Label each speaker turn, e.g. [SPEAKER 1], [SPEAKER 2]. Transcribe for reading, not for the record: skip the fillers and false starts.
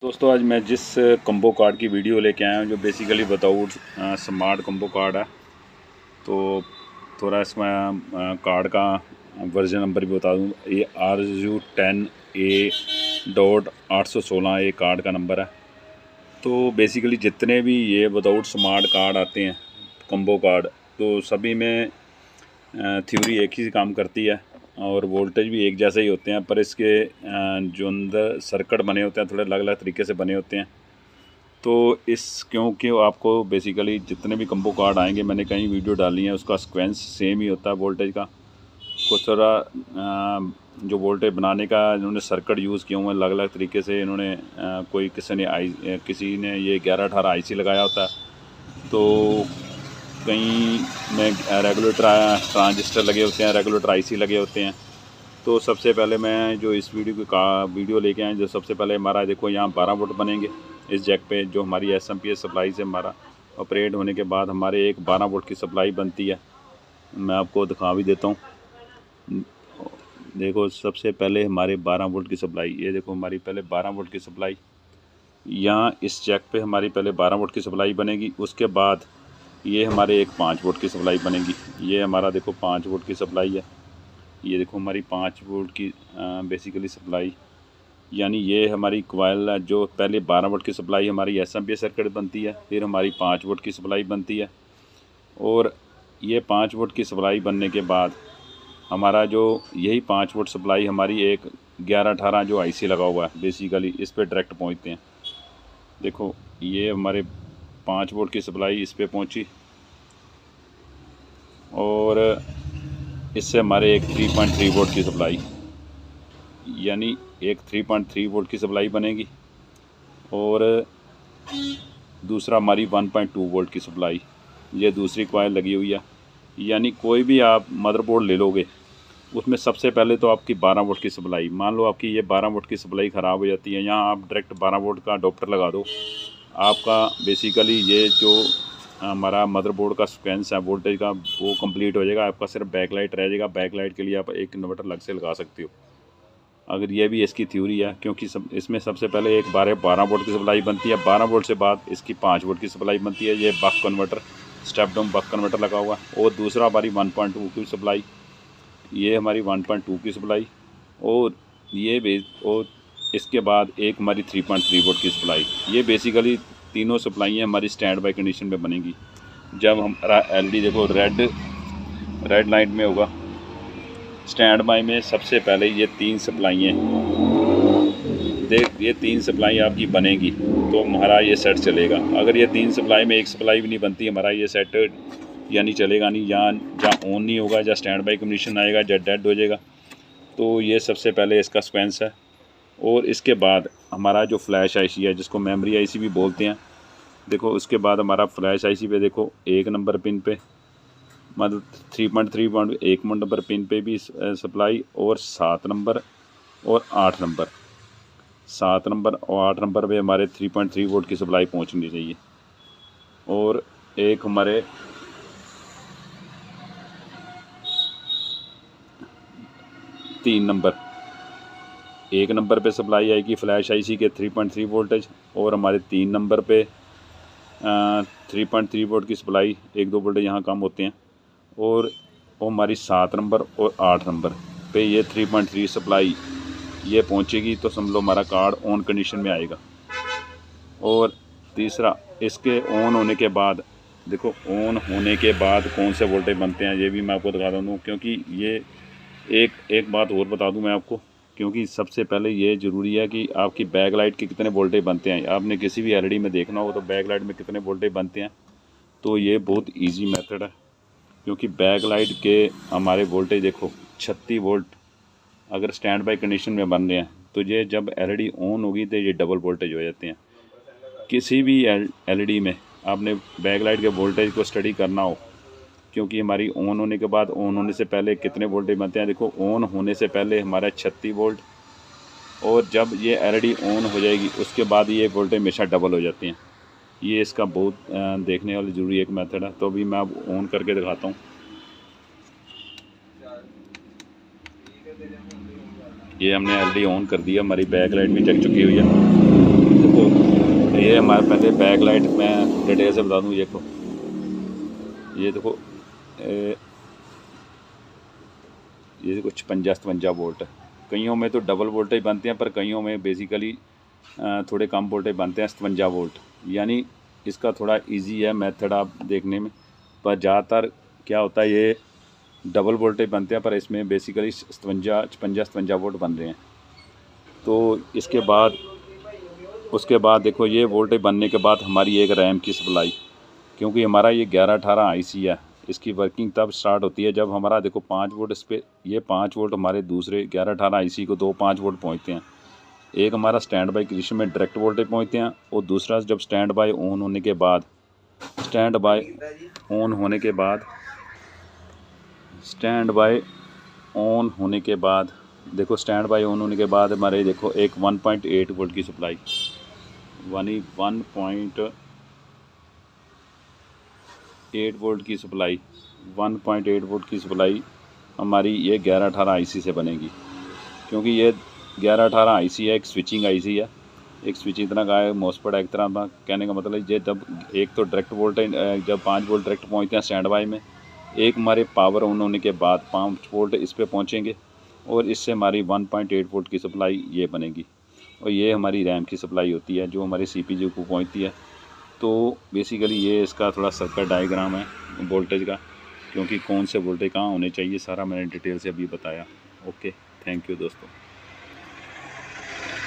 [SPEAKER 1] दोस्तों आज मैं जिस कम्बो कार्ड की वीडियो लेके आया हूँ जो basically without smart combo card है। तो थोड़ा इसमें कार्ड का वर्जन नंबर भी बता दूँ। ये RU10A.816 ये कार्ड का नंबर है। तो बेसिकली जितने भी ये विदाउट स्मार्ट कार्ड आते हैं कम्बो कार्ड, तो सभी में थ्योरी एक ही काम करती है और वोल्टेज भी एक जैसे ही होते हैं, पर इसके जो अंदर सर्किट बने होते हैं थोड़े अलग अलग तरीके से बने होते हैं। तो क्योंकि आपको बेसिकली जितने भी कम्बो कार्ड आएंगे, मैंने कहीं वीडियो डाली है, उसका सीक्वेंस सेम ही होता है वोल्टेज का। कुछ थोड़ा जो वोल्टेज बनाने का इन्होंने सर्किट यूज़ किए हुए हैं अलग अलग तरीके से। इन्होंने किसी ने ये 11-18 IC लगाया होता है, तो कहीं में रेगुलेटर ट्रांजिस्टर लगे होते हैं, रेगुलेटर IC लगे होते हैं। तो सबसे पहले मैं जो इस वीडियो लेके आए, जो सबसे पहले हमारा देखो यहाँ 12 वोल्ट बनेंगे इस जैक पे, जो हमारी SMPS सप्लाई से हमारा ऑपरेट होने के बाद हमारे एक 12 वोल्ट की सप्लाई बनती है। मैं आपको दिखा भी देता हूँ। देखो सबसे पहले हमारे 12 वोल्ट की सप्लाई, ये देखो हमारी पहले 12 वोल्ट की सप्लाई यहाँ इस जैक पे हमारी पहले 12 वोल्ट की सप्लाई बनेगी। उसके बाद ये हमारे एक 5 वोल्ट की सप्लाई बनेगी। ये हमारा देखो 5 वोल्ट की सप्लाई है। ये देखो हमारी 5 वोल्ट की बेसिकली सप्लाई, यानी ये हमारी कॉइल है। जो पहले 12 वोल्ट की सप्लाई हमारी SMPS सर्किट बनती है, फिर हमारी 5 वोल्ट की सप्लाई बनती है। और ये 5 वोल्ट की सप्लाई बनने के बाद हमारा जो यही 5 वोल्ट सप्लाई हमारी एक 11-18 जो IC लगा हुआ है बेसिकली इस पर डायरेक्ट पहुँचते हैं। देखो ये हमारे 5 वोल्ट की सप्लाई इस पर पहुँची और इससे हमारे एक 3.3 वोल्ट की सप्लाई, यानी एक 3.3 वोल्ट की सप्लाई बनेगी। और दूसरा हमारी 1.2 वोल्ट की सप्लाई, ये दूसरी कॉइल लगी हुई है। यानी कोई भी आप मदरबोर्ड ले लोगे, उसमें सबसे पहले तो आपकी 12 वोल्ट की सप्लाई, मान लो आपकी ये 12 वोल्ट की सप्लाई ख़राब हो जाती है, यहाँ आप डायरेक्ट 12 वोल्ट का अडोप्टर लगा दो। आपका बेसिकली ये जो हमारा मदरबोर्ड का सीक्वेंस है वोल्टेज का, वो कंप्लीट हो जाएगा। आपका सिर्फ बैकलाइट रह जाएगा। बैकलाइट के लिए आप एक इन्वर्टर अलग से लगा सकते हो, अगर ये भी इसकी थ्योरी है। क्योंकि इसमें सबसे पहले एक 12 वोल्ट की सप्लाई बनती है, 12 वोल्ट से बाद इसकी 5 वोल्ट की सप्लाई बनती है। ये buck converter, step down buck converter लगा हुआ है। और दूसरा हमारी 1.2 की सप्लाई, ये हमारी 1.2 की सप्लाई। और इसके बाद एक हमारी 3.3 वोल्ट की सप्लाई। ये बेसिकली तीनों सप्लाइयाँ हमारी स्टैंड बाई कंडीशन में बनेंगी। जब हमारा LED देखो रेड लाइट में होगा, स्टैंड बाई में सबसे पहले ये 3 सप्लाइयाँ ये 3 सप्लाई आपकी बनेगी तो हमारा ये सेट चलेगा। अगर ये 3 सप्लाई में एक सप्लाई भी नहीं बनती, हमारा ये सेट यानी चलेगा नहीं, जहाँ ऑन नहीं होगा, जहाँ स्टैंड बाई कंडीशन आएगा, जहाँ डेड हो जाएगा। तो ये सबसे पहले इसका सीक्वेंस है। और इसके बाद हमारा जो फ्लैश IC है, जिसको मेमोरी IC भी बोलते हैं, देखो उसके बाद हमारा फ्लैश IC पे देखो 1 नंबर पिन पे, मतलब 3.3 1 नंबर पिन पे भी सप्लाई, और 7 नंबर और 8 नंबर, 7 नंबर और 8 नंबर पे हमारे 3.3 वोल्ट की सप्लाई पहुंचनी चाहिए। और एक हमारे 3 नंबर, 1 नंबर पे सप्लाई आएगी फ्लैश IC के 3.3 वोल्टेज, और हमारे 3 नंबर पे 3.3 वोल्ट की सप्लाई, 1-2 वोल्टेज यहाँ कम होते हैं। और वो हमारी 7 नंबर और 8 नंबर पे ये 3.3 सप्लाई ये पहुँचेगी, तो समझ लो हमारा कार्ड ऑन कंडीशन में आएगा। और तीसरा, इसके ऑन होने के बाद देखो, ऑन होने के बाद कौन से वोल्टेज बनते हैं ये भी मैं आपको दिखा दूँ। क्योंकि ये एक बात और बता दूं मैं आपको, क्योंकि सबसे पहले ये ज़रूरी है कि आपकी बैक लाइट के कितने वोल्टेज बनते हैं। आपने किसी भी LED में देखना हो तो बैक लाइट में कितने वोल्टेज बनते हैं, तो ये बहुत इजी मेथड है। क्योंकि बैक लाइट के हमारे वोल्टेज देखो 36 वोल्ट अगर स्टैंड बाई कंडीशन में बन रहे हैं, तो ये जब LED ऑन होगी तो ये डबल वोल्टेज हो जाते हैं। किसी भी LED में आपने बैक लाइट के वोल्टेज को स्टडी करना हो, क्योंकि हमारी ऑन होने के बाद, ऑन होने से पहले कितने वोल्टेज बनते हैं, देखो ऑन होने से पहले हमारा 36 वोल्ट, और जब ये LED ऑन हो जाएगी उसके बाद ये वोल्टेज हमेशा डबल हो जाते हैं। ये इसका बहुत देखने वाली ज़रूरी एक मेथड है। तो अभी मैं अब ऑन करके दिखाता हूँ। ये हमने LED ऑन कर दिया, हमारी बैक लाइट भी जग चुकी हुई है। हमारे पहले बैक लाइट मैं डिटेल से बता दूँ। ये देखो ये देखो 56-57 वोल्ट। कईयों में तो डबल वोल्टेज बनते हैं, पर कईयों में बेसिकली थोड़े कम वोल्टेज बनते हैं 57 वोल्ट। यानी इसका थोड़ा इजी है मेथड आप देखने में, पर ज़्यादातर क्या होता है ये डबल वोल्टेज बनते हैं, पर इसमें बेसिकली 57 वोल्ट बन रहे हैं। तो उसके बाद देखो ये वोल्टेज बनने के बाद हमारी एक रैम की सप्लाई, क्योंकि हमारा ये 1118 आईसी है, इसकी वर्किंग तब स्टार्ट होती है जब हमारा देखो 5 वोल्ट इस पर, ये 5 वोल्ट हमारे दूसरे 1118 आईसी को 5 वोल्ट पहुँचते हैं। एक हमारा स्टैंड बाई कंडीशन में डायरेक्ट वोल्टेज पहुँचते हैं, और दूसरा जब स्टैंड बाई ऑन होने के बाद स्टैंड बाई ऑन होने के बाद देखो स्टैंड बाई ऑन होने के बाद हमारे देखो एक 1.8 वोल्ट की सप्लाई 1.8 वोल्ट की सप्लाई हमारी ये 1118 आईसी से बनेगी। क्योंकि ये 1118 आईसी है, एक स्विचिंग आईसी है, एक स्विचिंग तरह का है, मॉसफेट एक तरह का। कहने का मतलब ये जब एक तो डायरेक्ट वोल्टेज जब 5 वोल्ट डायरेक्ट पहुँचते हैं स्टैंड बाई में, एक हमारे पावर ऑन होने के बाद 5 वोल्ट इस पर पहुँचेंगे, और इससे हमारी 1.8 वोल्ट की सप्लाई ये बनेगी। और ये हमारी रैम की सप्लाई होती है जो हमारी सीपीयू को पहुँचती है। तो बेसिकली ये इसका थोड़ा सर्किट डायग्राम है वोल्टेज का, क्योंकि कौन से वोल्टेज कहाँ होने चाहिए सारा मैंने डिटेल से अभी बताया। ओके, थैंक यू दोस्तों।